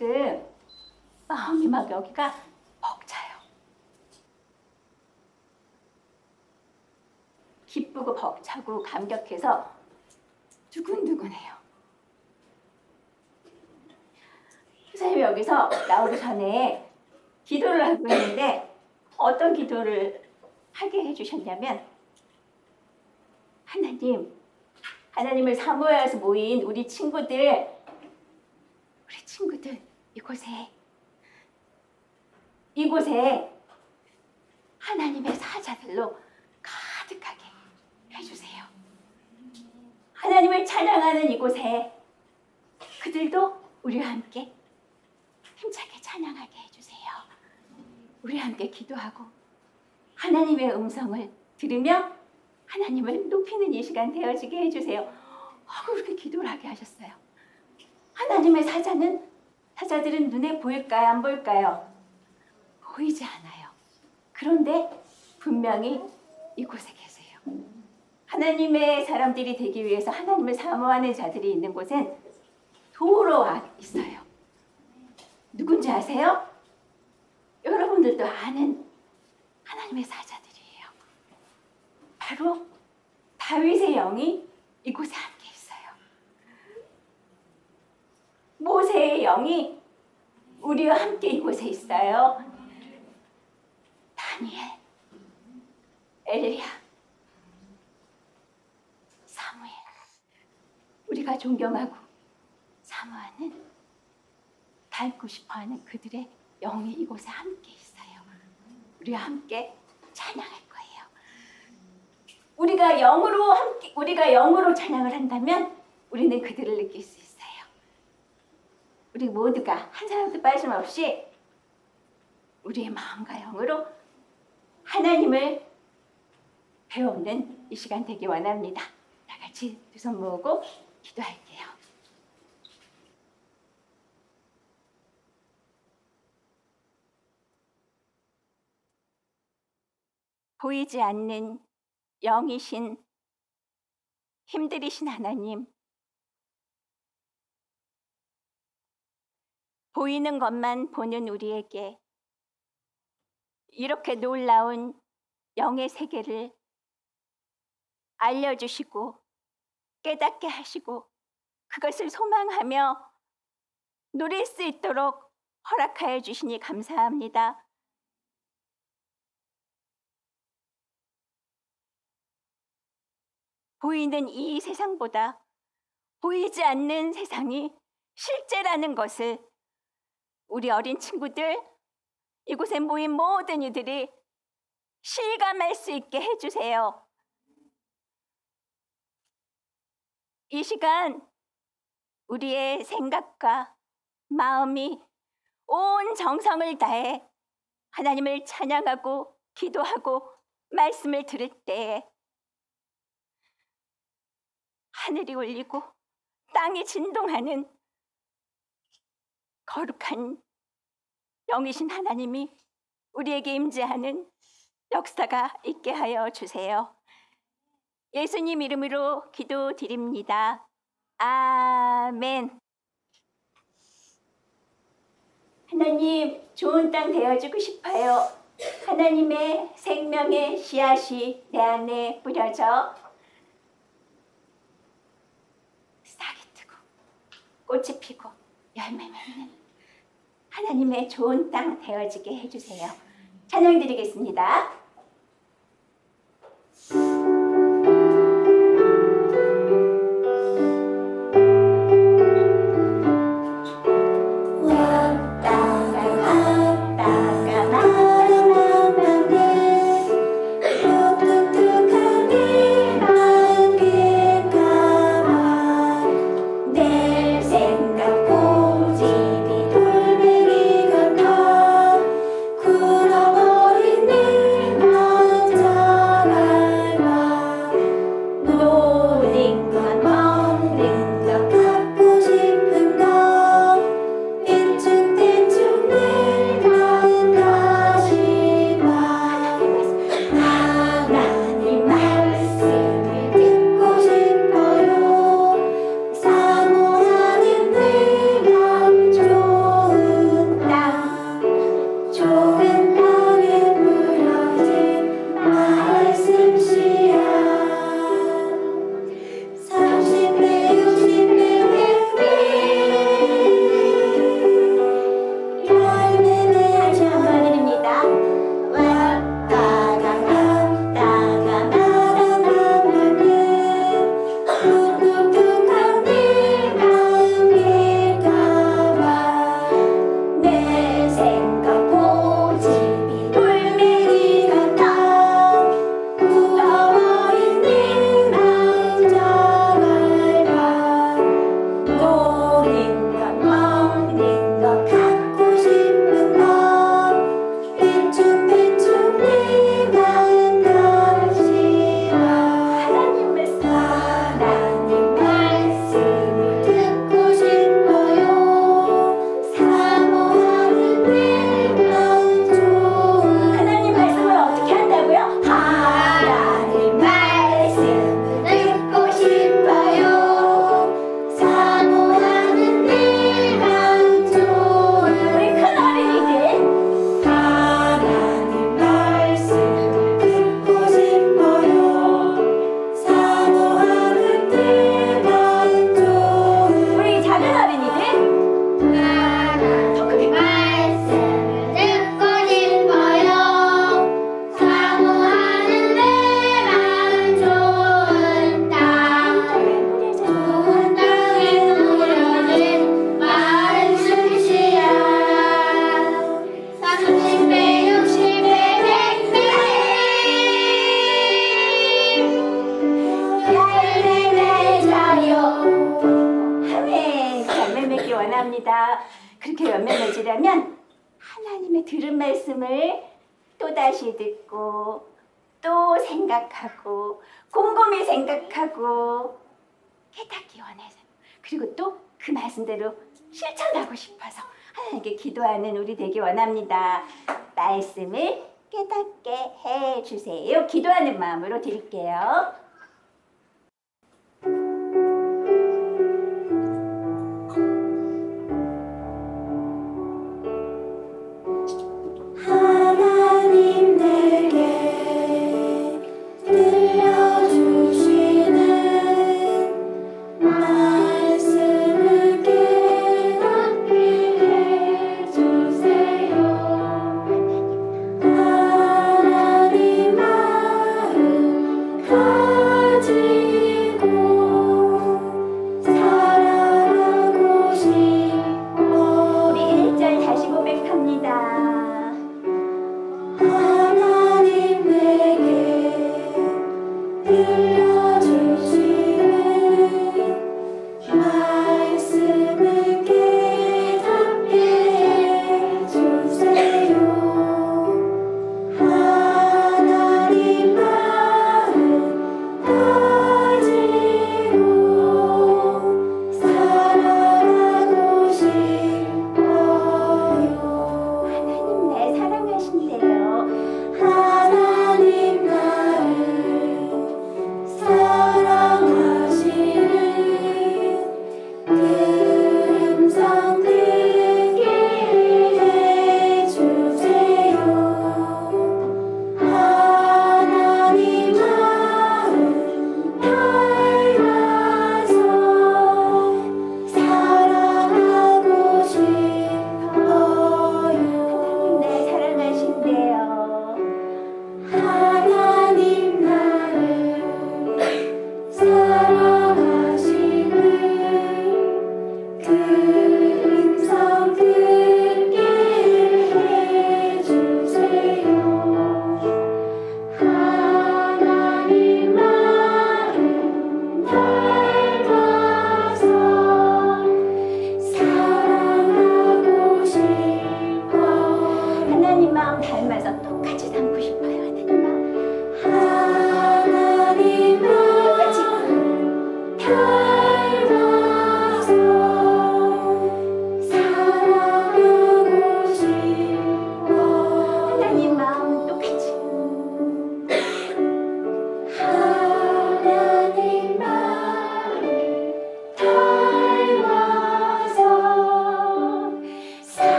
지금 마음이 막 여기가 벅차요. 기쁘고 벅차고 감격해서 두근두근해요. 선생님이 여기서 나오기 전에 기도를 하고 있는데 어떤 기도를 하게 해주셨냐면, 하나님을 사모해서 모인 우리 친구들 이곳에 하나님의 사자들로 가득하게 해주세요. 하나님을 찬양하는 이곳에 그들도 우리와 함께 힘차게 찬양하게 해주세요. 우리와 함께 기도하고 하나님의 음성을 들으며 하나님을 높이는 이 시간 되어지게 해주세요. 그렇게 기도를 하게 하셨어요. 하나님의 사자들은 눈에 보일까요? 안 보일까요? 보이지 않아요. 그런데 분명히 이곳에 계세요. 하나님의 사람들이 되기 위해서 하나님을 사모하는 자들이 있는 곳엔 도로 있어요. 누군지 아세요? 여러분들도 아는 하나님의 사자들이에요. 바로 다윗의 영이 이곳에 함께 있어요. 모세의 영이 우리와 함께 이곳에 있어요. 다니엘, 엘리야, 사무엘, 우리가 존경하고 사모하는, 닮고 싶어하는 그들의 영이 이곳에 함께 있어요. 우리와 함께 찬양할 거예요. 우리가 영으로 찬양을 한다면 우리는 그들을 느낄 수 있어요. 우리 모두가 한 사람도 빠짐없이 우리의 마음과 영으로 하나님을 배우는 이 시간 되기 원합니다. 다 같이 두 손 모으고 기도할게요. 보이지 않는 영이신, 힘들이신 하나님, 보이는 것만 보는 우리에게 이렇게 놀라운 영의 세계를 알려주시고 깨닫게 하시고 그것을 소망하며 누릴 수 있도록 허락하여 주시니 감사합니다. 보이는 이 세상보다 보이지 않는 세상이 실제라는 것을 우리 어린 친구들, 이곳에 모인 모든 이들이 실감할 수 있게 해주세요. 이 시간 우리의 생각과 마음이 온 정성을 다해 하나님을 찬양하고 기도하고 말씀을 들을 때에 하늘이 울리고 땅이 진동하는 거룩한 영이신 하나님이 우리에게 임재하는 역사가 있게 하여 주세요. 예수님 이름으로 기도드립니다. 아멘. 하나님, 좋은 땅 되어주고 싶어요. 하나님의 생명의 씨앗이 내 안에 뿌려져 싹이 트고 꽃이 피고 열매 맺는 하나님의 좋은 땅 되어지게 해주세요. 찬양 드리겠습니다. 굴어버린 내 말씀 씨앗 30배 60배 100배 열매 맺어 축하드립니다. 왔다가 갔다가 나다나는 무뚝뚝한 네 마음 길가봐 내 생각 고집이 돌멩이 같아 굳어버린 네 마음 저넓아 노는 것 먹는 것 갖고 싶은 것 삐죽삐죽 내 마음 다시라 하나님 말씀. 하나님 말씀을 듣고 싶어요 사모하는 내 마음 좋은 하나님 말씀을 어떻게 한다고요? 하나님 말씀을 듣고 싶어요 사모하는 내 마음 좋은 우리 큰 어린이들 하나님 말씀을 듣고 싶어요 사모하는 내 마음 좋은 우리 작은 어린이들 하나님 말씀을 듣고 싶어요 사모하는 내 마음 좋은 땅 좋은 땅에 놓여진 말씀 씨앗 30배 60배 100배 열매 맺어요 아멘. 열매 맺기 원합니다. 그렇게 열매 맺으려면 하나님의 들은 말씀을 또다시 듣고 또 생각하고 곰곰이 생각하고 깨닫기 원해서 그리고 또 그 말씀대로 실천하고 싶어서 하나님께 기도하는 우리 되기 원합니다. 말씀을 깨닫게 해주세요. 기도하는 마음으로 드릴게요. 하나님 내게 들려주시는 말씀을 깨닫게 해주세요 하나님 마음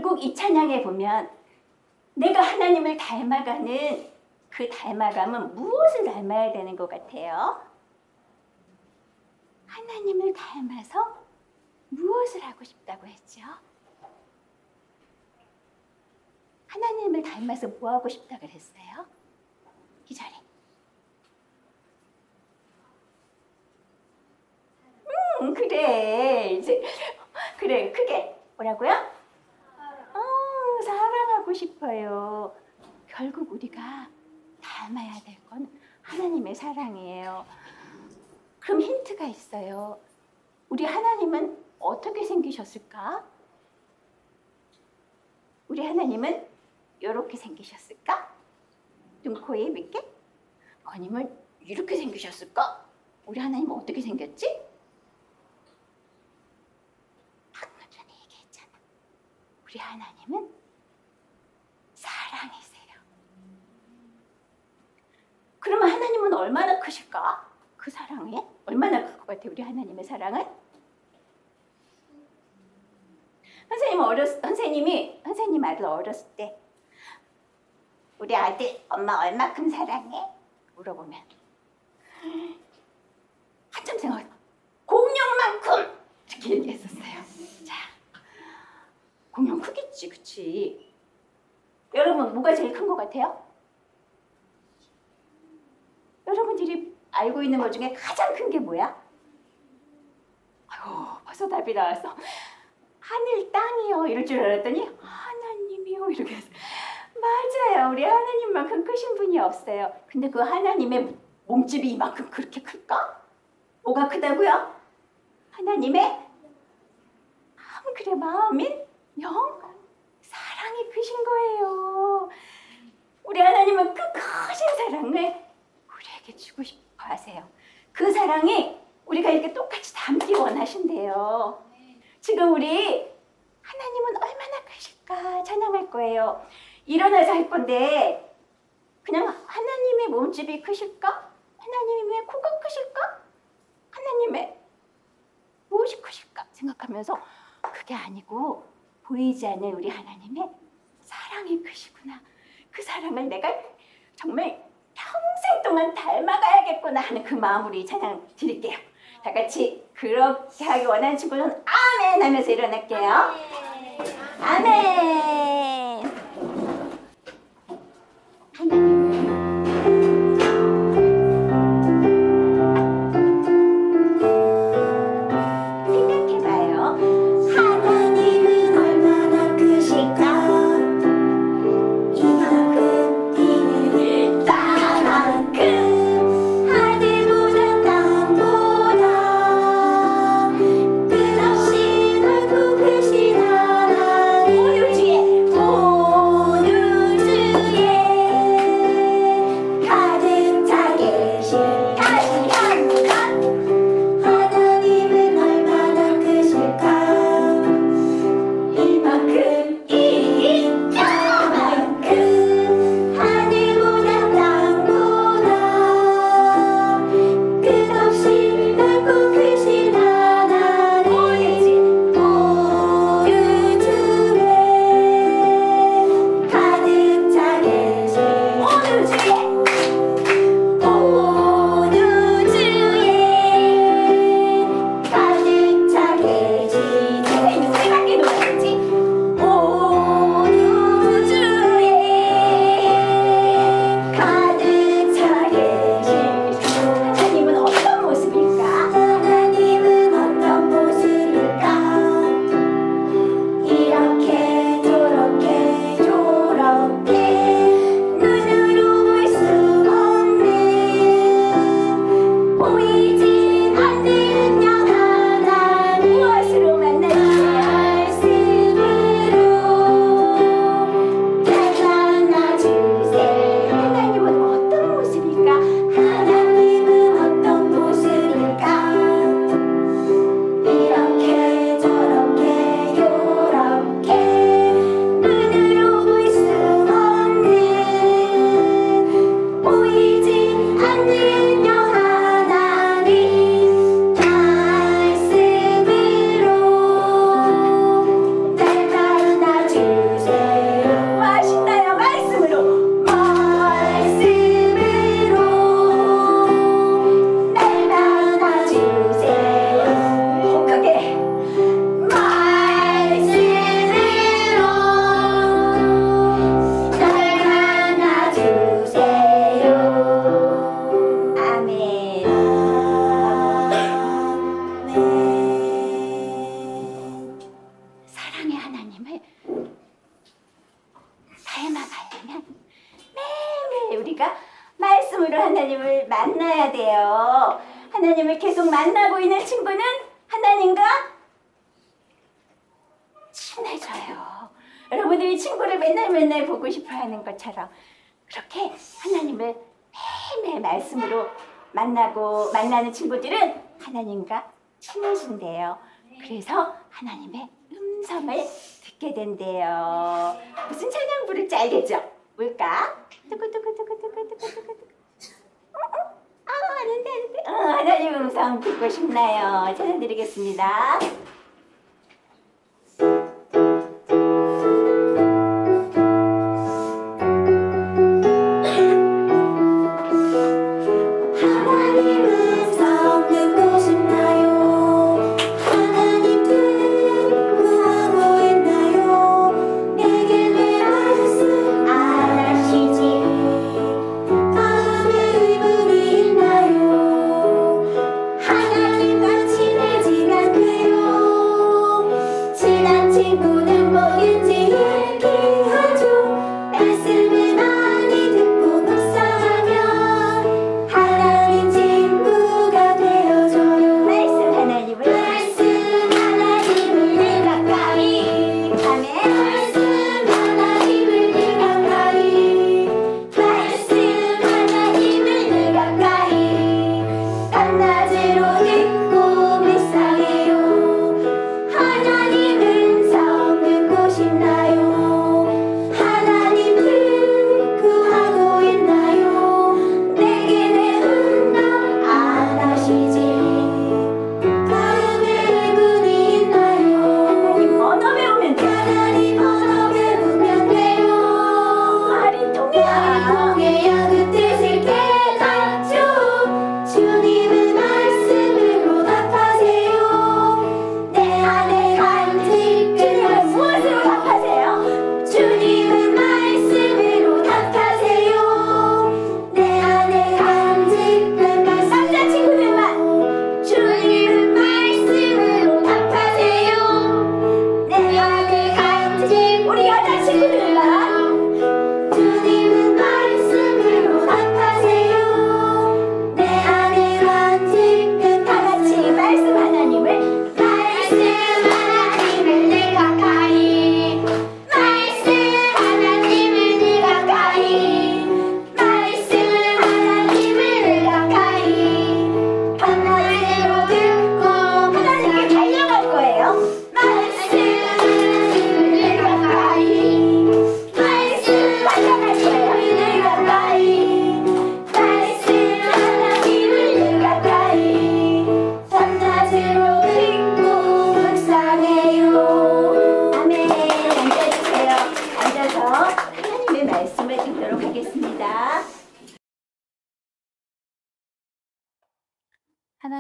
결국 이 찬양에 보면 내가 하나님을 닮아가는 그 닮아감은 무엇을 닮아야 되는 것 같아요? 하나님을 닮아서 무엇을 하고 싶다고 했죠? 하나님을 닮아서 뭐 하고 싶다고 그랬어요? 기절해. 그래. 이제 그래. 크게 뭐라고요? 사랑하고 싶어요. 결국 우리가 닮아야 될 건 하나님의 사랑이에요. 그럼 힌트가 있어요. 우리 하나님은 어떻게 생기셨을까? 우리 하나님은 이렇게 생기셨을까? 눈, 코, 입 있게? 아니면 이렇게 생기셨을까? 우리 하나님은 어떻게 생겼지? 방금 전에 얘기했잖아. 우리 하나님은 사랑이세요. 그러면 하나님은 얼마나 크실까? 그 사랑이? 얼마나 클 것 같아요, 우리 하나님의 사랑은? 선생님 아들 어렸을 때 우리 아들 엄마 얼마큼 사랑해? 물어보면 한참 생각해 공룡만큼 이렇게 얘기했었어요. 자, 공룡 크겠지, 그치? 여러분 뭐가 제일 큰 것 같아요? 여러분들이 알고 있는 것 중에 가장 큰 게 뭐야? 아이고, 벌써 답이 나왔어. 하늘 땅이요 이럴 줄 알았더니 하나님이요 이렇게 했어요. 맞아요. 우리 하나님만큼 크신 분이 없어요. 근데 그 하나님의 몸집이 이만큼 그렇게 클까? 뭐가 크다고요? 하나님의 그래 마음인 영 사랑이 크신 거예요. 우리 하나님은 그 크신 사랑을 우리에게 주고 싶어 하세요. 그 사랑이 우리가 이렇게 똑같이 담기 원하신대요. 지금 우리 하나님은 얼마나 크실까 찬양할 거예요. 일어나서 할 건데 그냥 하나님의 몸집이 크실까? 하나님의 코가 크실까? 하나님의 무엇이 크실까? 생각하면서 그게 아니고 보이지 않는 우리 하나님의 사랑이 크시구나. 그 사랑을 내가 정말 평생 동안 닮아가야겠구나 하는 그 마음으로 이 찬양 드릴게요. 다 같이 그렇게 하기 원하는 친구는 아멘 하면서 일어날게요. 아멘. 생각해봐요. 하나님은 얼마나 크실까? 이만큼 땅만큼 하늘보다 땅보다 끝없이 넓고 크신 하나님 모두 중에 계속 만나고 있는 친구는 하나님과 친해져요. 여러분들이 친구를 맨날 보고 싶어하는 것처럼 그렇게 하나님을 매일매일 말씀으로 만나는 친구들은 하나님과 친해진대요. 그래서 하나님의 음성을 듣게 된대요. 무슨 찬양 부를지 알겠죠? 뭘까? 두구두구두구두구두구두구. 아는데. 하나님 음성 듣고 싶나요? 찬양드리겠습니다.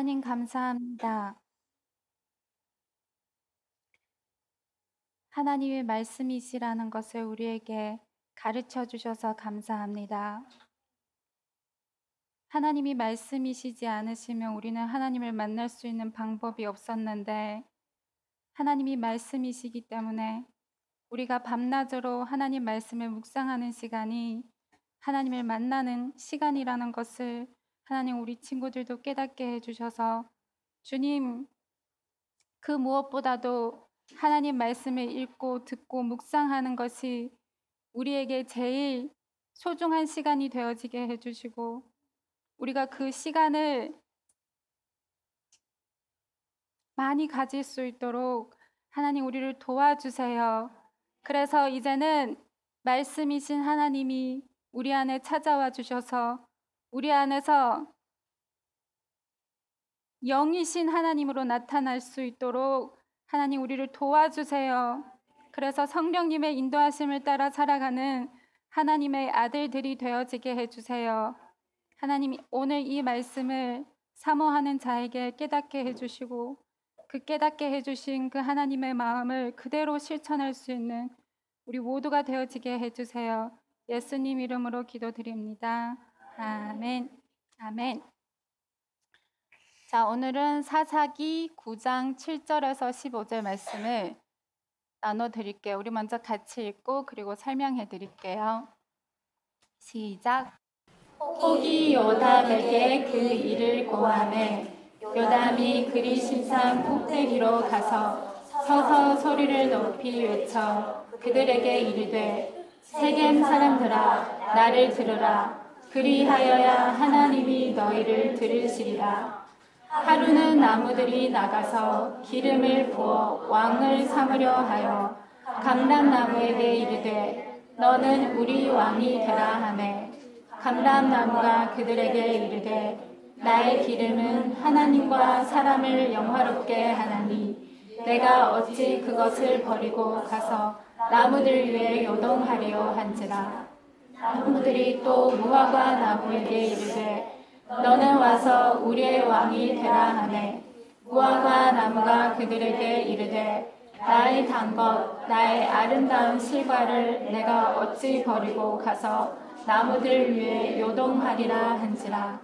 하나님 감사합니다. 하나님의 말씀이시라는 것을 우리에게 가르쳐 주셔서 감사합니다. 하나님이 말씀이시지 않으시면 우리는 하나님을 만날 수 있는 방법이 없었는데 하나님이 말씀이시기 때문에 우리가 밤낮으로 하나님 말씀을 묵상하는 시간이 하나님을 만나는 시간이라는 것을 하나님 우리 친구들도 깨닫게 해주셔서 주님, 그 무엇보다도 하나님 말씀을 읽고 듣고 묵상하는 것이 우리에게 제일 소중한 시간이 되어지게 해주시고 우리가 그 시간을 많이 가질 수 있도록 하나님 우리를 도와주세요. 그래서 이제는 말씀이신 하나님이 우리 안에 찾아와 주셔서 우리 안에서 영이신 하나님으로 나타날 수 있도록 하나님 우리를 도와주세요. 그래서 성령님의 인도하심을 따라 살아가는 하나님의 아들들이 되어지게 해주세요. 하나님 오늘 이 말씀을 사모하는 자에게 깨닫게 해주시고 그 깨닫게 해주신 그 하나님의 마음을 그대로 실천할 수 있는 우리 모두가 되어지게 해주세요. 예수님 이름으로 기도드립니다. 아멘. 아멘. 자, 오늘은 사사기 9장 7절에서 15절 말씀을 나눠드릴게요. 우리 먼저 같이 읽고 그리고 설명해 드릴게요. 시작. 혹이 요담에게 그 일을 고하매 요담이 그리심산 꼭대기로 가서 서서 소리를 높이 외쳐 그들에게 이르되 세겜 사람들아 나를 들으라. 그리하여야 하나님이 너희를 들으시리라. 하루는 나무들이 나가서 기름을 부어 왕을 삼으려 하여 감람나무에게 이르되 너는 우리 왕이 되라 하매 감람나무가 그들에게 이르되 나의 기름은 하나님과 사람을 영화롭게 하나니 내가 어찌 그것을 버리고 가서 나무들 위에 요동하리요 한지라. 나무들이 또 무화과 나무에게 이르되 너는 와서 우리의 왕이 되라 하매 무화과 나무가 그들에게 이르되 나의 단 것 나의 아름다운 실과를 내가 어찌 버리고 가서 나무들 위에 요동하리라 한지라.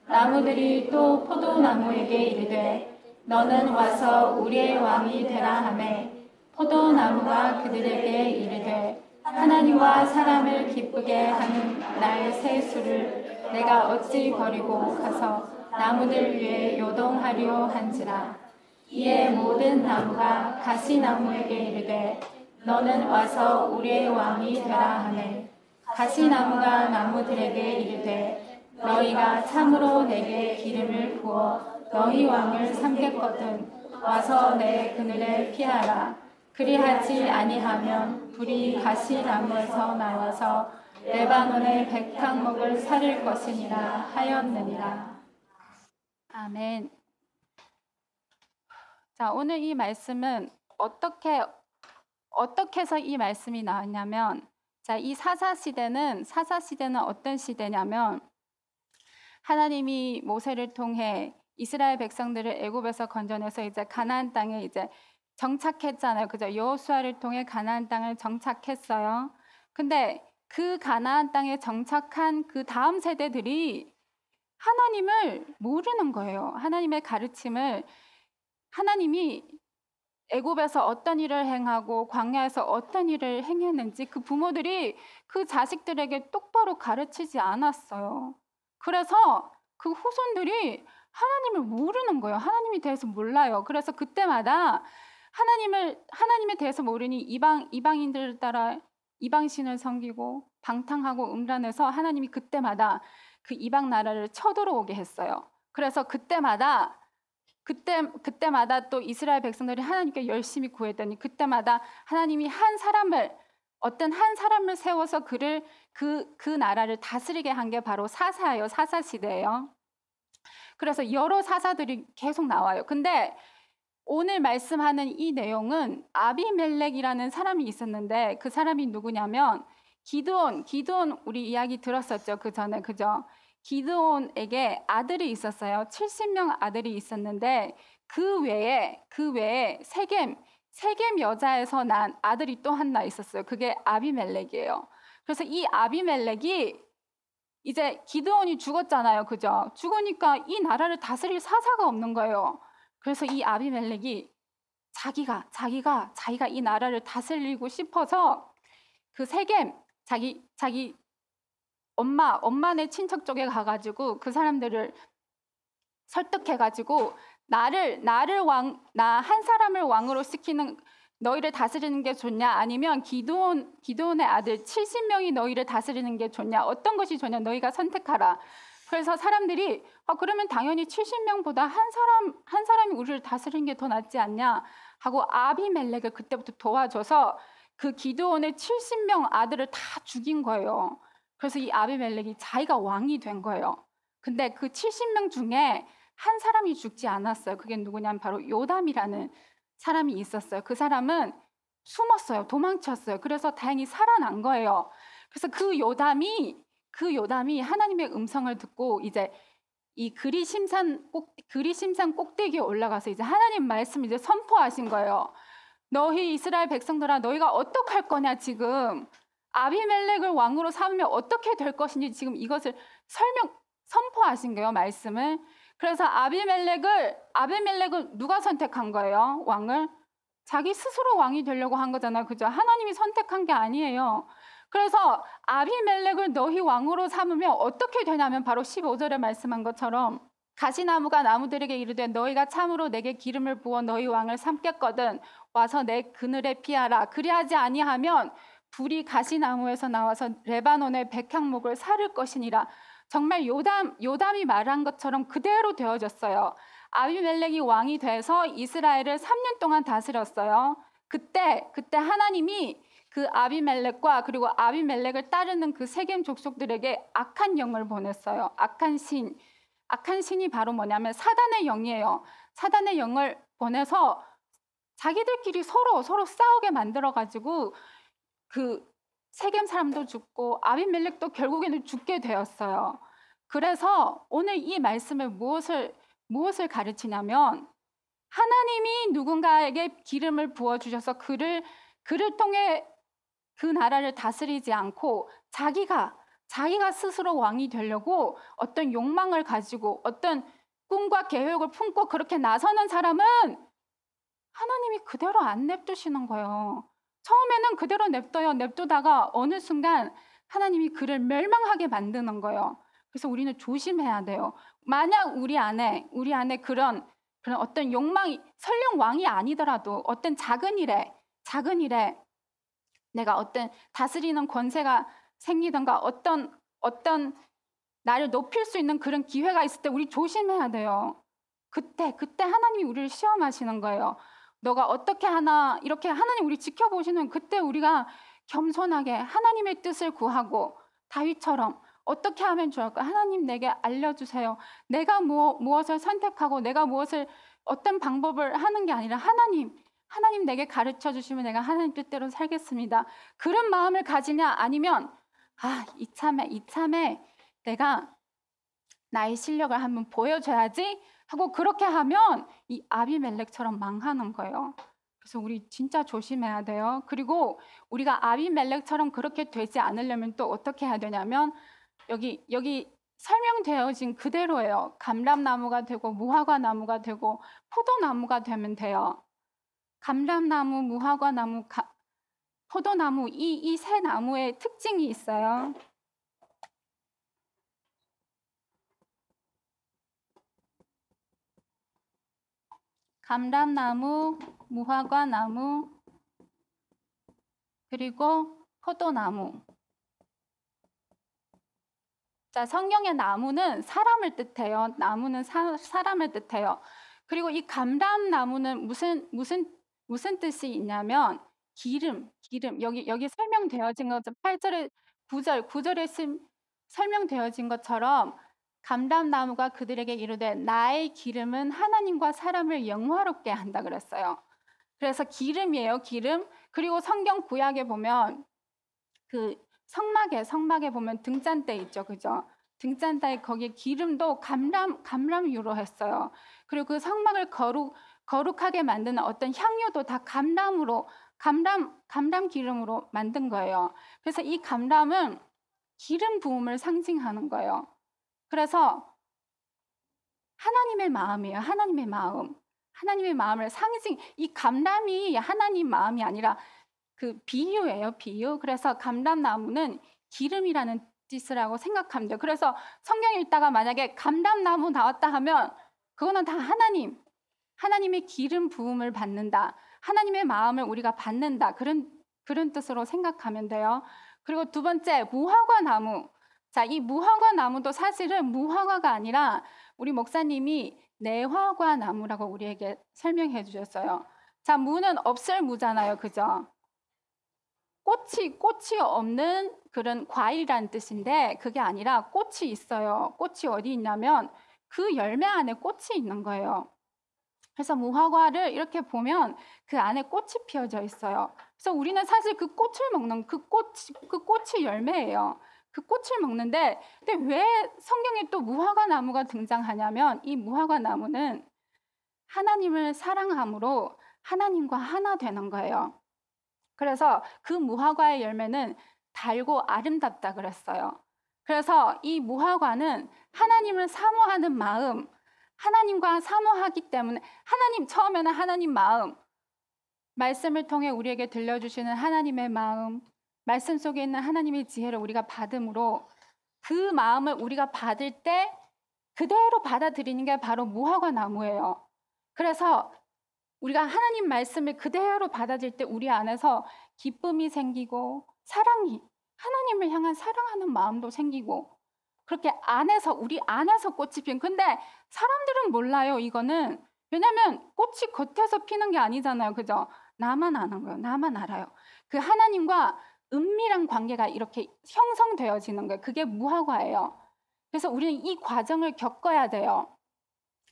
나무들이 또 포도나무에게 이르되 너는 와서 우리의 왕이 되라 하매 포도나무가 그들에게 이르되 하나님과 사람을 기쁘게 하는 나의 세수를 내가 어찌 버리고 가서 나무들 위에 요동하리요 한지라. 이에 모든 나무가 가시나무에게 이르되 너는 와서 우리의 왕이 되라 하매 가시나무가 나무들에게 이르되 너희가 참으로 내게 기름을 부어 너희 왕을 삼겠거든 와서 내 그늘에 피하라. 그리하지 아니하면 불이 가시나무에서 나와서 레바논의 백향목을 사릴 것이니라 하였느니라. 아멘. 자, 오늘 이 말씀은 어떻게 해서 이 말씀이 나왔냐면, 자, 이 사사시대는 어떤 시대냐면 하나님이 모세를 통해 이스라엘 백성들을 애굽에서 건져내서 이제 가나안 땅에 이제 정착했잖아요. 그죠? 여호수아를 통해 가나안 땅을 정착했어요. 근데 그 가나안 땅에 정착한 그 다음 세대들이 하나님을 모르는 거예요. 하나님의 가르침을, 하나님이 애굽에서 어떤 일을 행하고 광야에서 어떤 일을 행했는지 그 부모들이 그 자식들에게 똑바로 가르치지 않았어요. 그래서 그 후손들이 하나님을 모르는 거예요. 하나님에 대해서 몰라요. 그래서 그때마다 하나님에 대해서 모르니 이방인들을 따라 이방신을 섬기고 방탕하고 음란해서 하나님이 그때마다 그 이방 나라를 쳐들어오게 했어요. 그래서 그때마다 또 이스라엘 백성들이 하나님께 열심히 구했더니 그때마다 하나님이 어떤 한 사람을 세워서 그 나라를 다스리게 한 게 바로 사사예요. 사사 시대예요. 그래서 여러 사사들이 계속 나와요. 근데 오늘 말씀하는 이 내용은 아비멜렉이라는 사람이 있었는데 그 사람이 누구냐면 기드온 우리 이야기 들었었죠. 그 전에 그죠? 기드온에게 아들이 있었어요. 70명 아들이 있었는데 그 외에 세겜 여자에서 난 아들이 또 하나 있었어요. 그게 아비멜렉이에요. 그래서 이 아비멜렉이 이제 기드온이 죽었잖아요. 그죠? 죽으니까 이 나라를 다스릴 사사가 없는 거예요. 그래서 이 아비멜렉이 자기가 이 나라를 다스리고 싶어서 그 세겜 자기 엄마네 친척 쪽에 가가지고 그 사람들을 설득해가지고 나 한 사람을 왕으로 시키는 너희를 다스리는 게 좋냐 아니면 기드온의 아들 70명이 너희를 다스리는 게 좋냐 어떤 것이 좋냐 너희가 선택하라. 그래서 사람들이 그러면 당연히 70명보다 한 사람이 우리를 다스리는 게 더 낫지 않냐 하고 아비멜렉을 그때부터 도와줘서 그 기드온의 70명 아들을 다 죽인 거예요. 그래서 이 아비멜렉이 자기가 왕이 된 거예요. 근데 그 70명 중에 한 사람이 죽지 않았어요. 그게 누구냐면 바로 요담이라는 사람이 있었어요. 그 사람은 숨었어요. 도망쳤어요. 그래서 다행히 살아난 거예요. 그래서 그 요담이 하나님의 음성을 듣고 이제 이 그리심산 꼭대기에 올라가서 이제 하나님 말씀 이제 선포하신 거예요. 너희 이스라엘 백성들아 너희가 어떡할 거냐 지금 아비멜렉을 왕으로 삼으면 어떻게 될 것인지 지금 이것을 선포하신 거예요. 말씀을. 그래서 아비멜렉을 누가 선택한 거예요? 왕을? 자기 스스로 왕이 되려고 한 거잖아요. 그죠? 하나님이 선택한 게 아니에요. 그래서 아비멜렉을 너희 왕으로 삼으면 어떻게 되냐면 바로 15절에 말씀한 것처럼 가시나무가 나무들에게 이르되 너희가 참으로 내게 기름을 부어 너희 왕을 삼겠거든 와서 내 그늘에 피하라. 그리하지 아니하면 불이 가시나무에서 나와서 레바논의 백향목을 사를 것이니라. 정말 요담이 말한 것처럼 그대로 되어졌어요. 아비멜렉이 왕이 돼서 이스라엘을 3년 동안 다스렸어요. 그때 하나님이 그 아비멜렉과 그리고 아비멜렉을 따르는 그 세겜 족속들에게 악한 영을 보냈어요. 악한 신이 바로 뭐냐면 사단의 영이에요. 사단의 영을 보내서 자기들끼리 서로 싸우게 만들어가지고 그 세겜 사람도 죽고 아비멜렉도 결국에는 죽게 되었어요. 그래서 오늘 이 말씀을 무엇을 가르치냐면 하나님이 누군가에게 기름을 부어주셔서 그를 통해 그 나라를 다스리지 않고 자기가 스스로 왕이 되려고 어떤 욕망을 가지고 어떤 꿈과 계획을 품고 그렇게 나서는 사람은 하나님이 그대로 안 냅두시는 거예요. 처음에는 그대로 냅두다가 어느 순간 하나님이 그를 멸망하게 만드는 거예요. 그래서 우리는 조심해야 돼요. 만약 우리 안에 그런 어떤 욕망이 설령 왕이 아니더라도 어떤 작은 일에 내가 어떤 다스리는 권세가 생기던가 어떤 나를 높일 수 있는 그런 기회가 있을 때 우리 조심해야 돼요. 그때 하나님이 우리를 시험하시는 거예요. 너가 어떻게 하나 이렇게 하나님 우리 지켜보시는 그때 우리가 겸손하게 하나님의 뜻을 구하고 다윗처럼 어떻게 하면 좋을까? 하나님 내게 알려주세요. 내가 무엇을 선택하고 내가 어떤 방법을 하는 게 아니라 하나님 내게 가르쳐 주시면 내가 하나님 뜻대로 살겠습니다. 그런 마음을 가지냐 아니면 이참에 내가 나의 실력을 한번 보여줘야지 하고 그렇게 하면 이 아비멜렉처럼 망하는 거예요. 그래서 우리 진짜 조심해야 돼요. 그리고 우리가 아비멜렉처럼 그렇게 되지 않으려면 또 어떻게 해야 되냐면 여기 설명되어진 그대로예요. 감람나무가 되고 무화과나무가 되고 포도나무가 되면 돼요. 감람나무, 무화과나무, 포도나무 이 세 나무의 특징이 있어요. 감람나무, 무화과나무, 그리고 포도나무. 자, 성경의 나무는 사람을 뜻해요. 나무는 사람을 뜻해요. 그리고 이 감람나무는 무슨 뜻이 있냐면 기름. 여기 설명되어진 것 8절에 9절에 설명되어진 것처럼 감람나무가 그들에게 이르되 나의 기름은 하나님과 사람을 영화롭게 한다 그랬어요. 그래서 기름이에요, 기름. 그리고 성경 구약에 보면 그 성막에 보면 등잔대 있죠, 그죠? 등잔대에 거기에 기름도 감람유로 했어요. 그리고 그 성막을 거룩하게 만드는 어떤 향유도 다 감람 기름으로 만든 거예요. 그래서 이 감람은 기름 부음을 상징하는 거예요. 그래서 하나님의 마음이에요. 하나님의 마음을 이 감람이 하나님 마음이 아니라 그 비유예요, 비유. 그래서 감람나무는 기름이라는 뜻이라고 생각하면 돼요. 그래서 성경 읽다가 만약에 감람나무 나왔다 하면 그거는 다 하나님의 기름 부음을 받는다. 하나님의 마음을 우리가 받는다. 그런 뜻으로 생각하면 돼요. 그리고 두 번째, 무화과나무. 자, 이 무화과나무도 사실은 무화과가 아니라 우리 목사님이 내화과나무라고 우리에게 설명해 주셨어요. 자, 무는 없을 무잖아요. 그죠? 꽃이 없는 그런 과일이라는 뜻인데 그게 아니라 꽃이 있어요. 꽃이 어디 있냐면 그 열매 안에 꽃이 있는 거예요. 그래서 무화과를 이렇게 보면 그 안에 꽃이 피어져 있어요. 그래서 우리는 사실 그 꽃을 먹는 그 꽃이 열매예요. 그 꽃을 먹는데 근데 왜 성경에 또 무화과 나무가 등장하냐면 이 무화과 나무는 하나님을 사랑함으로 하나님과 하나 되는 거예요. 그래서 그 무화과의 열매는 달고 아름답다 그랬어요. 그래서 이 무화과는 하나님을 사모하는 마음, 하나님과 사모하기 때문에 처음에는 하나님 마음, 말씀을 통해 우리에게 들려주시는 하나님의 마음, 말씀 속에 있는 하나님의 지혜를 우리가 받음으로 그 마음을 우리가 받을 때 그대로 받아들이는 게 바로 무화과 나무예요. 그래서 우리가 하나님 말씀을 그대로 받아들일 때 우리 안에서 기쁨이 생기고 사랑이, 하나님을 향한 사랑하는 마음도 생기고, 그렇게 안에서, 우리 안에서 꽃이 피는. 근데 사람들은 몰라요, 이거는. 왜냐면 꽃이 겉에서 피는 게 아니잖아요. 그죠? 나만 아는 거예요. 나만 알아요. 그 하나님과 은밀한 관계가 이렇게 형성되어지는 거예요. 그게 무화과예요. 그래서 우리는 이 과정을 겪어야 돼요.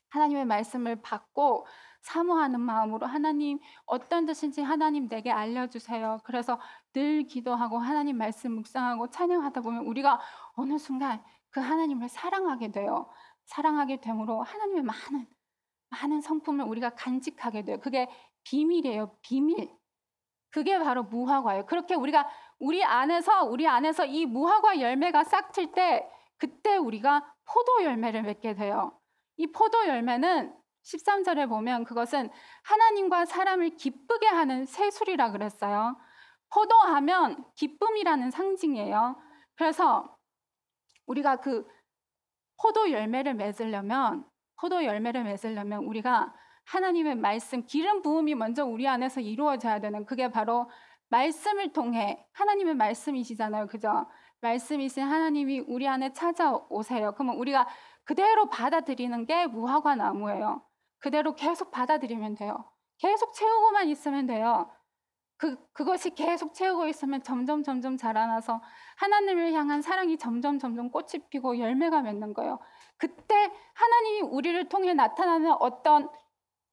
하나님의 말씀을 받고 사모하는 마음으로 하나님 어떤 뜻인지 하나님 내게 알려주세요. 그래서 늘 기도하고 하나님 말씀 묵상하고 찬양하다 보면 우리가 어느 순간 그 하나님을 사랑하게 돼요. 사랑하게 됨으로 하나님의 많은 성품을 우리가 간직하게 돼요. 그게 비밀이에요. 비밀. 그게 바로 무화과예요. 그렇게 우리가 우리 안에서 이 무화과 열매가 싹틀 때 그때 우리가 포도 열매를 맺게 돼요. 이 포도 열매는 13절에 보면 그것은 하나님과 사람을 기쁘게 하는 새술이라 그랬어요. 포도하면 기쁨이라는 상징이에요. 그래서 우리가 그 포도 열매를 맺으려면 우리가 하나님의 말씀, 기름 부음이 먼저 우리 안에서 이루어져야 되는, 그게 바로 말씀을 통해, 하나님의 말씀이시잖아요. 그죠? 말씀이신 하나님이 우리 안에 찾아오세요. 그러면 우리가 그대로 받아들이는 게 무화과 나무예요. 그대로 계속 받아들이면 돼요. 계속 채우고만 있으면 돼요. 그것이 계속 채우고 있으면 점점 자라나서 하나님을 향한 사랑이 점점 꽃이 피고 열매가 맺는 거예요. 그때 하나님이 우리를 통해 나타나는 어떤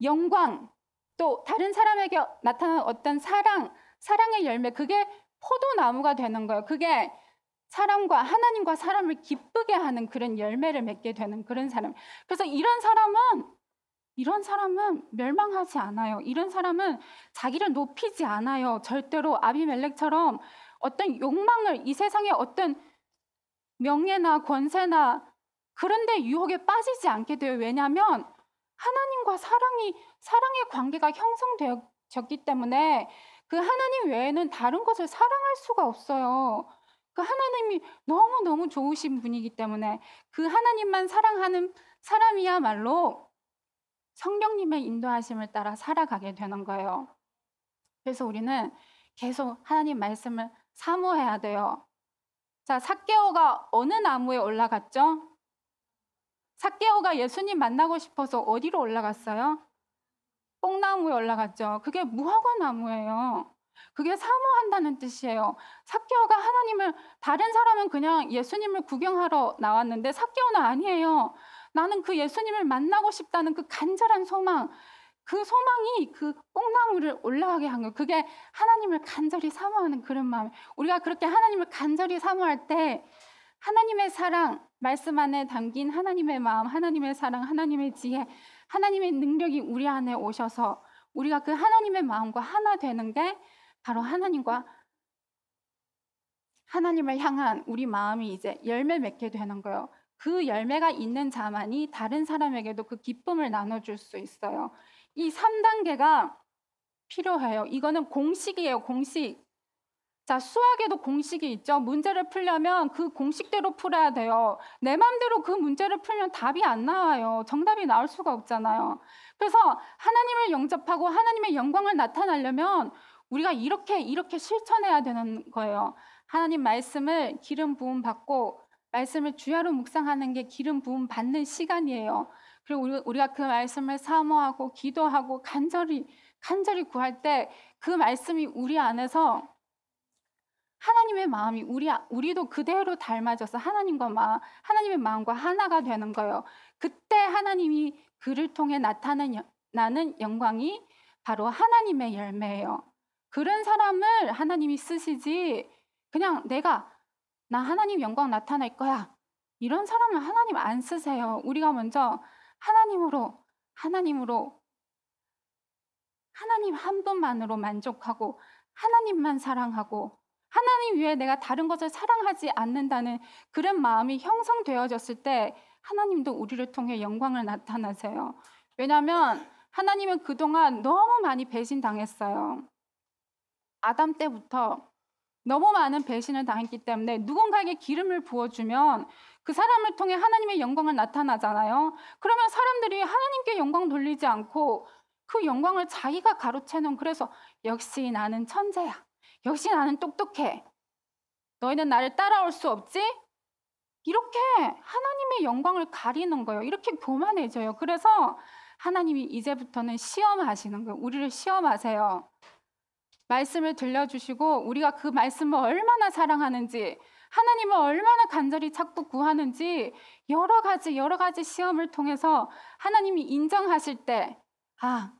영광, 또 다른 사람에게 나타나는 어떤 사랑의 열매, 그게 포도나무가 되는 거예요. 그게 사람과 하나님과 사람을 기쁘게 하는 그런 열매를 맺게 되는 그런 사람. 그래서 이런 사람은 멸망하지 않아요. 이런 사람은 자기를 높이지 않아요. 절대로 아비멜렉처럼 어떤 욕망을, 이 세상의 어떤 명예나 권세나 그런 데 유혹에 빠지지 않게 돼요. 왜냐하면 하나님과 사랑의 관계가 형성되었기 때문에 그 하나님 외에는 다른 것을 사랑할 수가 없어요. 그 하나님이 너무 좋으신 분이기 때문에 그 하나님만 사랑하는 사람이야말로 성령님의 인도하심을 따라 살아가게 되는 거예요. 그래서 우리는 계속 하나님 말씀을 사모해야 돼요. 자, 삭개오가 어느 나무에 올라갔죠? 삭개오가 예수님 만나고 싶어서 어디로 올라갔어요? 뽕나무에 올라갔죠. 그게 무화과 나무예요. 그게 사모한다는 뜻이에요. 삭개오가 다른 사람은 그냥 예수님을 구경하러 나왔는데 삭개오는 아니에요. 나는 그 예수님을 만나고 싶다는 그 간절한 소망, 그 소망이 그 뽕나무를 올라가게 한 거예요. 그게 하나님을 간절히 사모하는 그런 마음. 우리가 그렇게 하나님을 간절히 사모할 때 하나님의 사랑, 말씀 안에 담긴 하나님의 마음, 하나님의 사랑, 하나님의 지혜, 하나님의 능력이 우리 안에 오셔서 우리가 그 하나님의 마음과 하나 되는 게 바로 하나님을 향한 우리 마음이 이제 열매 맺게 되는 거예요. 그 열매가 있는 자만이 다른 사람에게도 그 기쁨을 나눠줄 수 있어요. 이 3단계가 필요해요. 이거는 공식이에요, 공식. 자, 수학에도 공식이 있죠. 문제를 풀려면 그 공식대로 풀어야 돼요. 내 마음대로 그 문제를 풀면 답이 안 나와요. 정답이 나올 수가 없잖아요. 그래서 하나님을 영접하고 하나님의 영광을 나타내려면 우리가 이렇게 실천해야 되는 거예요. 하나님 말씀을 기름 부음 받고 말씀을 주야로 묵상하는 게 기름 부음 받는 시간이에요. 그리고 우리가 그 말씀을 사모하고 기도하고 간절히 구할 때 그 말씀이 우리 안에서 하나님의 마음이 우리도 그대로 닮아져서 하나님의 마음과 하나가 되는 거예요. 그때 하나님이 그를 통해 나타나는 영광이 바로 하나님의 열매예요. 그런 사람을 하나님이 쓰시지 그냥 나 하나님 영광 나타낼 거야. 이런 사람을 하나님 안 쓰세요. 우리가 먼저 하나님으로 하나님 한 분만으로 만족하고 하나님만 사랑하고 하나님 외에 내가 다른 것을 사랑하지 않는다는 그런 마음이 형성되어졌을 때 하나님도 우리를 통해 영광을 나타나세요. 왜냐하면 하나님은 그동안 너무 많이 배신당했어요. 아담 때부터 너무 많은 배신을 당했기 때문에 누군가에게 기름을 부어주면 그 사람을 통해 하나님의 영광을 나타나잖아요. 그러면 사람들이 하나님께 영광 돌리지 않고 그 영광을 자기가 가로채는, 그래서 역시 나는 천재야. 역시 나는 똑똑해. 너희는 나를 따라올 수 없지? 이렇게 하나님의 영광을 가리는 거예요. 이렇게 교만해져요. 그래서 하나님이 이제부터는 시험하시는 거예요. 우리를 시험하세요. 말씀을 들려주시고 우리가 그 말씀을 얼마나 사랑하는지, 하나님을 얼마나 간절히 찾고 구하는지 여러 가지 시험을 통해서 하나님이 인정하실 때, 아,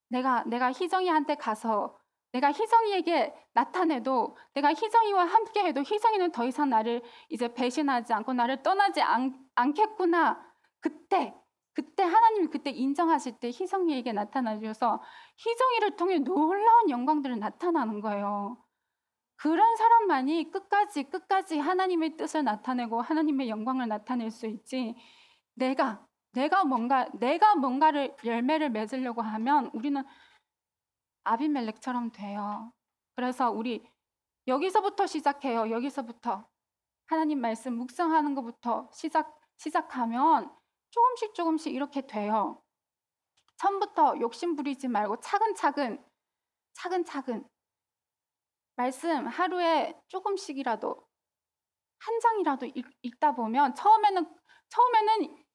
내가 희정이한테 가서 내가 희정이에게 나타내도, 내가 희정이와 함께해도 희정이는 더 이상 나를 이제 배신하지 않고 나를 떠나지 않겠구나. 그때 하나님이 그때 인정하실 때 희정이에게 나타나 주셔서 희정이를 통해 놀라운 영광들을 나타나는 거예요. 그런 사람만이 끝까지 하나님의 뜻을 나타내고 하나님의 영광을 나타낼 수 있지, 내가 뭔가를 열매를 맺으려고 하면 우리는 아비멜렉처럼 돼요. 그래서 우리 여기서부터 시작해요. 여기서부터 하나님 말씀 묵상하는 것부터 시작하면 조금씩 이렇게 돼요. 처음부터 욕심 부리지 말고 차근차근 말씀 하루에 조금씩이라도 한 장이라도 읽다 보면 처음에는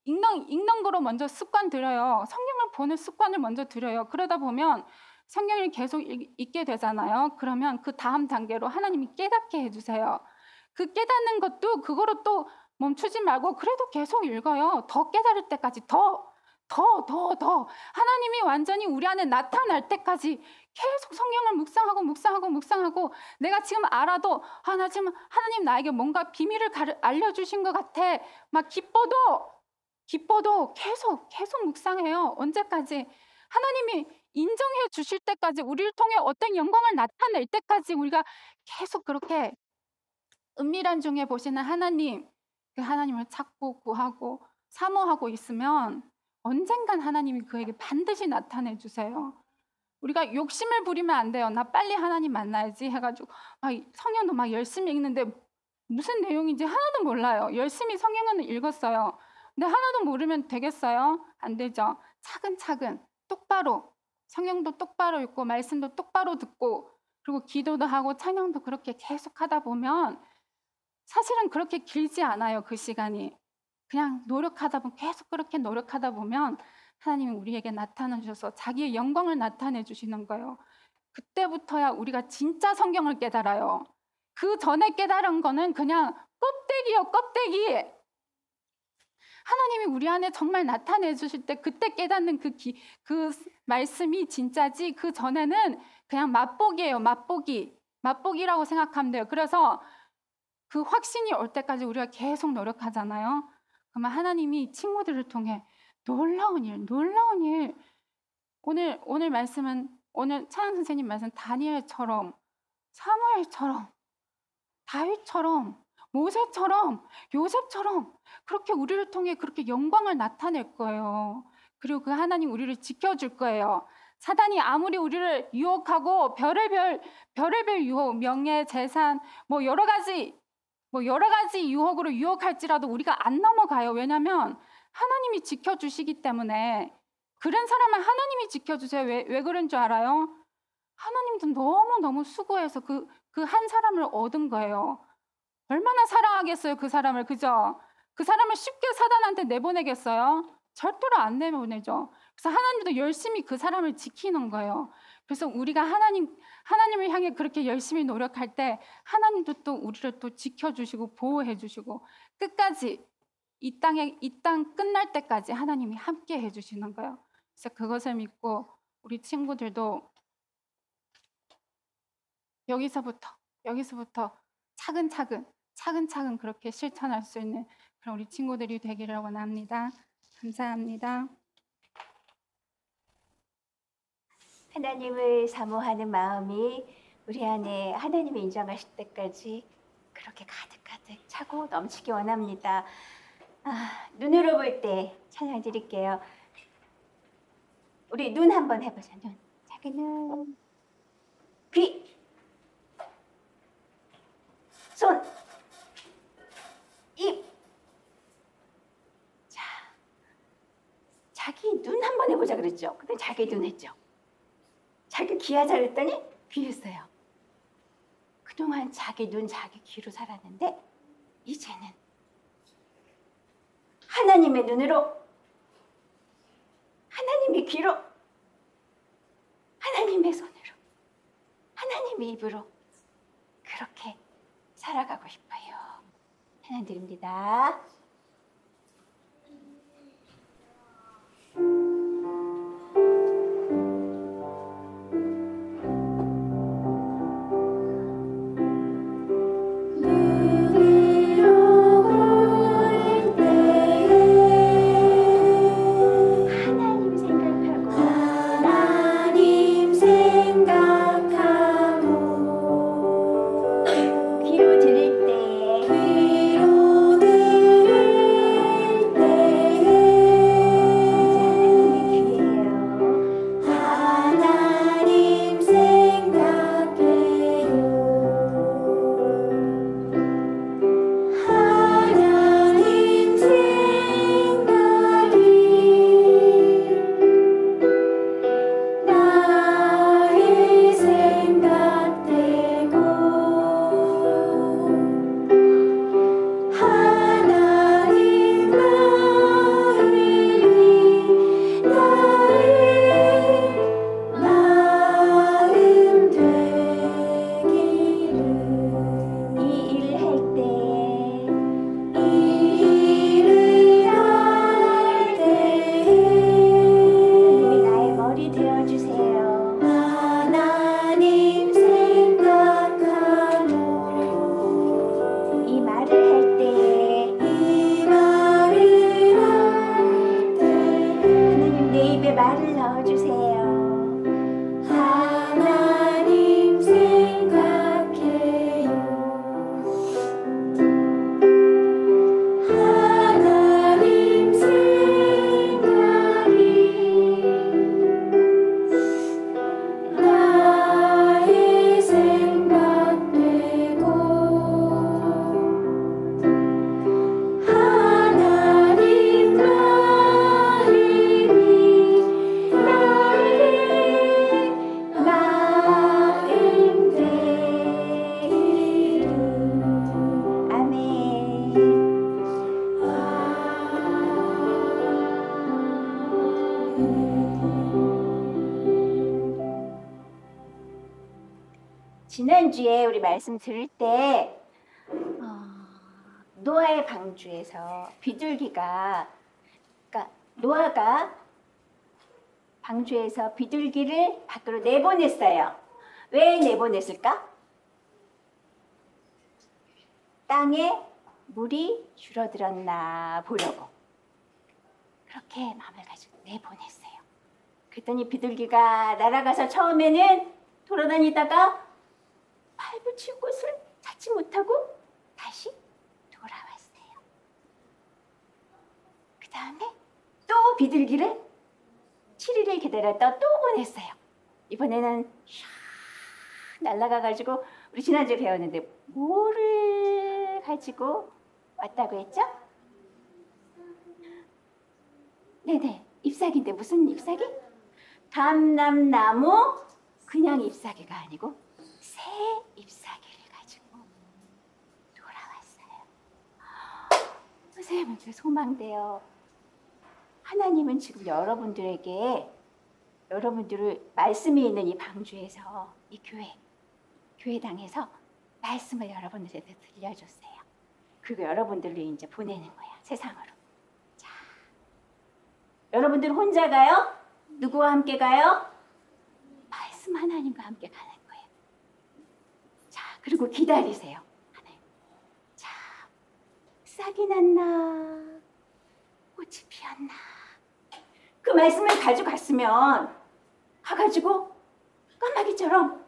읽는 거로 먼저 습관 들여요. 성경을 보는 습관을 먼저 들여요. 그러다 보면 성경을 계속 읽게 되잖아요. 그러면 그 다음 단계로 하나님이 깨닫게 해주세요. 그 깨닫는 것도 그거로 또 멈추지 말고 그래도 계속 읽어요. 더 깨달을 때까지 더 하나님이 완전히 우리 안에 나타날 때까지 계속 성경을 묵상하고 내가 지금 알아도 나 지금 하나님 나에게 뭔가 비밀을 알려주신 것 같아. 막 기뻐도 계속 묵상해요. 언제까지? 하나님이 인정해 주실 때까지, 우리를 통해 어떤 영광을 나타낼 때까지 우리가 계속 그렇게 은밀한 중에 보시는 하나님, 그 하나님을 찾고 구하고 사모하고 있으면 언젠간 하나님이 그에게 반드시 나타내 주세요. 우리가 욕심을 부리면 안 돼요. 나 빨리 하나님 만나야지 해가지고 성경도 막 열심히 읽는데 무슨 내용인지 하나도 몰라요. 열심히 성경은 읽었어요. 근데 하나도 모르면 되겠어요? 안 되죠. 차근차근 똑바로 성경도 똑바로 읽고 말씀도 똑바로 듣고 그리고 기도도 하고 찬양도 그렇게 계속 하다 보면 사실은 그렇게 길지 않아요. 그 시간이. 그냥 계속 그렇게 노력하다 보면 하나님이 우리에게 나타나 주셔서 자기의 영광을 나타내 주시는 거예요. 그때부터야 우리가 진짜 성경을 깨달아요. 그 전에 깨달은 거는 그냥 껍데기요, 껍데기. 하나님이 우리 안에 정말 나타내 주실 때 그때 깨닫는 그 말씀이 진짜지, 그 전에는 그냥 맛보기예요. 맛보기라고 생각하면 돼요. 그래서 그 확신이 올 때까지 우리가 계속 노력하잖아요. 그러면 하나님이 친구들을 통해 놀라운 일. 오늘 말씀은, 오늘 차영 선생님 말씀, 다니엘처럼, 사무엘처럼, 다윗처럼, 모세처럼, 요셉처럼 그렇게 우리를 통해 그렇게 영광을 나타낼 거예요. 그리고 그 하나님 우리를 지켜줄 거예요. 사단이 아무리 우리를 유혹하고 별의별 유혹, 명예, 재산, 여러 가지 유혹으로 유혹할지라도 우리가 안 넘어가요. 왜냐하면 하나님이 지켜주시기 때문에. 그런 사람은 하나님이 지켜주세요. 왜 그런 줄 알아요? 하나님도 너무 수고해서 그 한 사람을 얻은 거예요. 얼마나 사랑하겠어요, 그 사람을. 그죠? 그 사람을 쉽게 사단한테 내보내겠어요? 절대로 안 내보내죠. 그래서 하나님도 열심히 그 사람을 지키는 거예요. 그래서 우리가 하나님을 향해 그렇게 열심히 노력할 때 하나님도 또 우리를 또 지켜주시고 보호해주시고 끝까지 이 땅 끝날 때까지 하나님이 함께 해주시는 거예요. 그래서 그것을 믿고 우리 친구들도 여기서부터 차근차근 그렇게 실천할 수 있는 그런 우리 친구들이 되기를 원합니다. 감사합니다. 하나님을 사모하는 마음이 우리 안에 하나님이 인정하실 때까지 그렇게 가득 차고 넘치기 원합니다. 눈으로 볼 때 찬양 드릴게요. 우리 눈 한번 해보자. 눈. 작은 눈. 귀. 손. 입. 해보자 그랬죠. 근데 자기 눈 했죠. 자기 귀 하자 그랬더니 귀 했어요. 그동안 자기 눈, 자기 귀로 살았는데 이제는 하나님의 눈으로, 하나님의 귀로, 하나님의 손으로, 하나님의 입으로 그렇게 살아가고 싶어요. 찬양 드립니다. 하나님 생각하고 귀로 들을 때 귀로 들을 때 하나님의 귀예요. 하나님 생각해요. 하나님 생각이 나의 생각되고 하나님 마음이 나의 마음 되기를 이 일을 할 때 이 일을 할 하나님이 때에 나의 머리 되어주세요. 하나님 생각하고 이 말을 할 때 이 말을 할 때 하나님 내 입에 말을 넣어주세요. 하나님 생각해요. 하나님 생각이 나의 생각되고 하나님 마음이 나의 마음 되기를 아멘. 지난주에 우리 말씀 들을 때 노아의 방주에서 비둘기가, 그러니까 노아가 방주에서 비둘기를 밖으로 내보냈어요. 왜 내보냈을까? 땅에 물이 줄어들었나 보려고 그렇게 마음을 가지고 내보냈어요. 그랬더니 비둘기가 날아가서 처음에는 돌아다니다가 발 붙일 곳을 찾지 못하고 다시 돌아왔어요. 그 다음에 또 비둘기를 7일을 기다렸다 또 보냈어요. 이번에는 샥 날아가가지고 우리 지난주에 배웠는데 뭐를 가지고 왔다고 했죠? 네네, 잎사귀인데 무슨 잎사귀? 감람나무 그냥 잎사귀가 아니고 새 잎사귀를 가지고 돌아왔어요. 선생님은 그 소망돼요. 하나님은 지금 여러분들을 말씀이 있는 이 방주에서 이 교회당에서 말씀을 여러분들한테 들려줬어요. 그리고 여러분들을 이제 보내는 거야, 세상으로. 자, 여러분들 혼자 가요? 누구와 함께 가요? 말씀 하나님과 함께 가는 거예요. 자, 그리고 기다리세요. 하나님. 자, 싹이 났나? 꽃이 피었나? 그 말씀을 가져갔으면 가가지고 까마귀처럼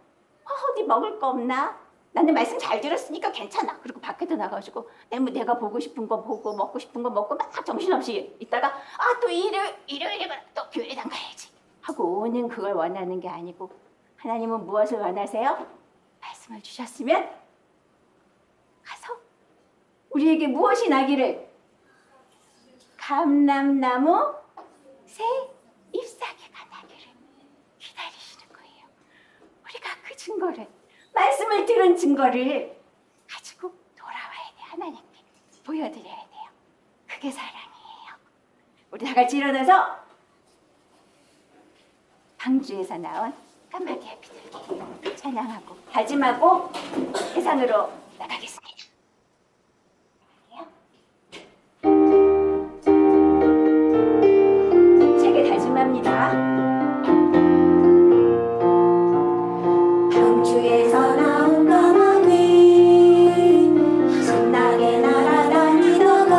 어디 먹을 거 없나? 나는 말씀 잘 들었으니까 괜찮아. 그리고 밖에도 나가가지고 내가 보고 싶은 거 보고 먹고 싶은 거 먹고 막 정신없이 있다가 또 일요일이면 또 교회당 가야지 하고 오는 그걸 원하는 게 아니고 하나님은 무엇을 원하세요? 말씀을 주셨으면 가서 우리에게 무엇이 나기를 감람나무 새 잎사귀 증거를, 말씀을 들은 증거를 가지고 돌아와야 돼. 하나님께 보여드려야 돼요. 그게 사랑이에요. 우리 다 같이 일어나서 방주에서 나온 까마귀의 비둘기 찬양하고 다짐하고 세상으로 나가겠습니다. 제게 다짐합니다. 방주에서 나온 까마귀 신나게 날아다니다가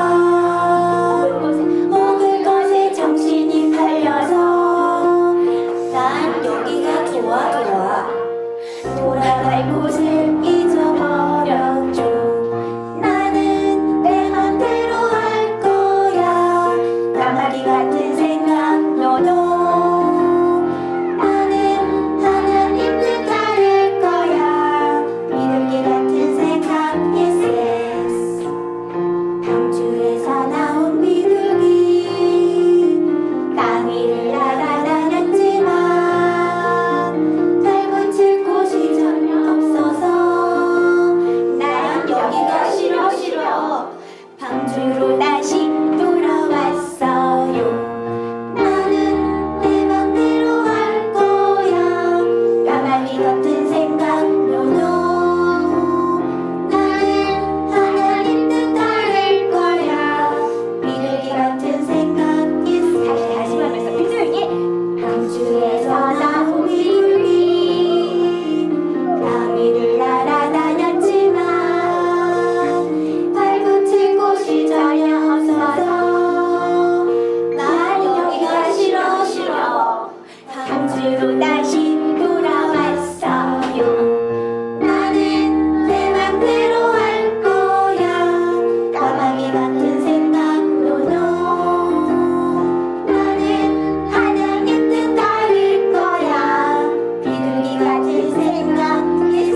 먹을 것에 정신이 팔려서 난 여기가 좋아 돌아갈 곳을 잊어버렸죠. 나는 내 맘대로 할 거야. 까마귀 같은 생각 너도. 나는 하나님 뜻 따를 거야. 비둘기 같은 생각 yes yes. 방주에서 나온 비둘기 땅 위를 날아다녔지만 발붙일 곳이 전혀 없어서 난 여기가 싫어 방주로 다시 돌아왔어요. 나는 내 맘대로 할 거야. 까마귀 같은 생각 노노. 나는 하나님 뜻 따를 거야. 비둘기 같은 생각 yes. 다시 다짐하면서 비둘기 방주에서 나온 비둘기 땅 위를 날아다녔지만 발붙일 곳이 전혀 없어서 난 여기가 싫어 방주로 다시 돌아왔어요. 나는 내 맘대로 할 거야. 까마귀 같은 생각 노노. 나는 하나님 뜻 따를 거야. 비둘기 같은 생각 yes.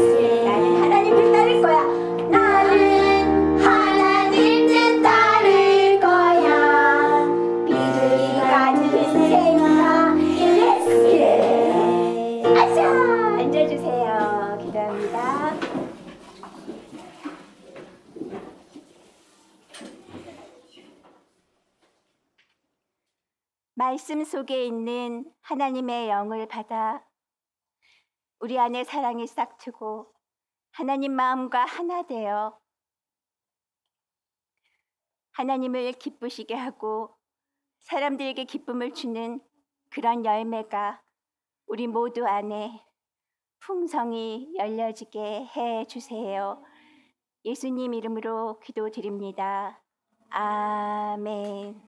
나는 하나님 뜻 따를 거야. 나는 하나님 뜻 따를 거야. 비둘기 같은 생각 yes. 아자 앉아주세요. 기도합니다. 말씀 속에 있는 하나님의 영을 받아 우리 안에 사랑이 싹트고 하나님 마음과 하나 되어 하나님을 기쁘시게 하고 사람들에게 기쁨을 주는 그런 열매가 우리 모두 안에 풍성히 열려지게 해 주세요. 예수님 이름으로 기도드립니다. 아멘.